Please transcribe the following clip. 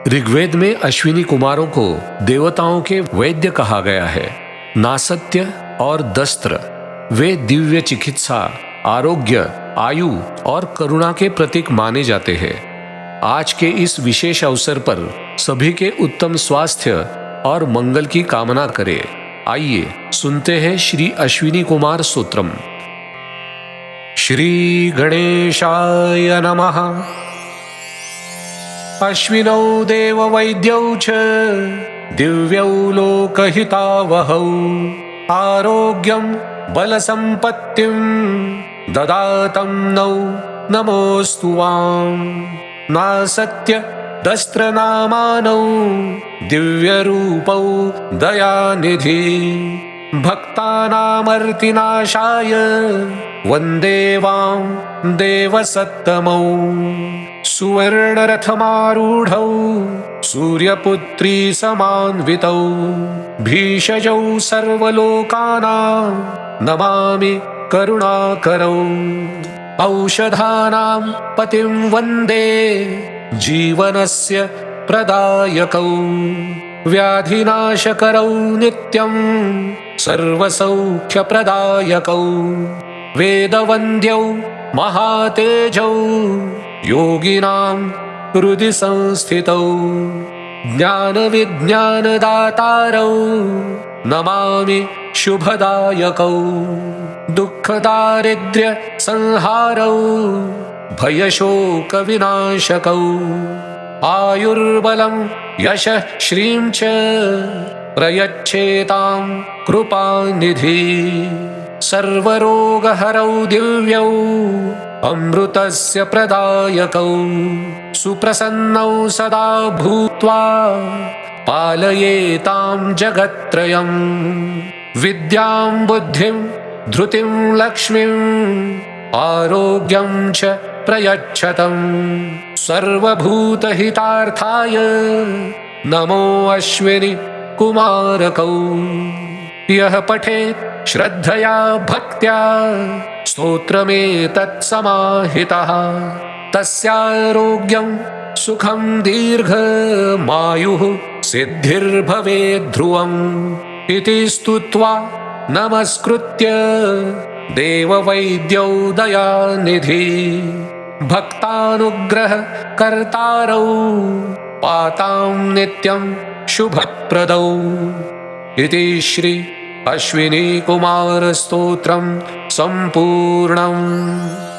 ऋग्वेद में अश्विनी कुमारों को देवताओं के वैद्य कहा गया है। नासत्य और दस्त्र वे दिव्य चिकित्सा, आरोग्य, आयु और करुणा के प्रतीक माने जाते हैं। आज के इस विशेष अवसर पर सभी के उत्तम स्वास्थ्य और मंगल की कामना करें। आइए सुनते हैं श्री अश्विनी कुमार स्तोत्रम। श्री गणेशाय नमः। अश्विनौ देववैद्यौ च दिव्यौ लोकहितावहौ आरोग्यं बलसम्पत्तिं ददातं नौ नमोऽस्तु वां। नासत्य दस्त्रनामानौ दिव्यरूपौ दयानिधि भक्तानामर्तिनाशाय वन्दे वां देवसत्तमौ। सुवर्णरथमारूढौ सूर्यपुत्री समान्वितौ भीषजौ सर्वलोकानां नमामि करुणाकरौ। औषधानां पतिं वन्दे जीवनस्य प्रदायकौ व्याधिनाशकरौ नित्यं सर्वसौख्यप्रदायकौ। वेदवन्द्यौ महातेजौ योगिनां हृदि संस्थितौ ज्ञानविज्ञानदातारौ नमामि शुभदायकौ। दुःखदारिद्र्य संहारौ भयशोकविनाशकौ आयुर्बलं यशः श्रीं च प्रयच्छेतां कृपानिधि। सर्वरोगहरौ दिव्यौ अमृतस्य प्रदायकौ सुप्रसन्नौ सदा भूत्वा पालयेतां जगत्त्रयं। विद्यां बुद्धिं धृतिं लक्ष्मीं आरोग्यं च प्रयच्छतं सर्वभूतहितार्थाय नमो अश्विनी कुमारकौ। यः पठेत् श्रद्धया भक्त्या स्तोत्रमेतत् समाहितः तस्यारोग्यं सुखं दीर्घमायुः सिद्धिर्भवेत् ध्रुवम्। इति स्तुत्वा नमस्कृत्य देववैद्यौ दयानिधि भक्तानुग्रहकर्तारौ पातां नित्यं शुभप्रदौ। इति श्री अश्विनी कुमार स्तोत्रम संपूर्णम्।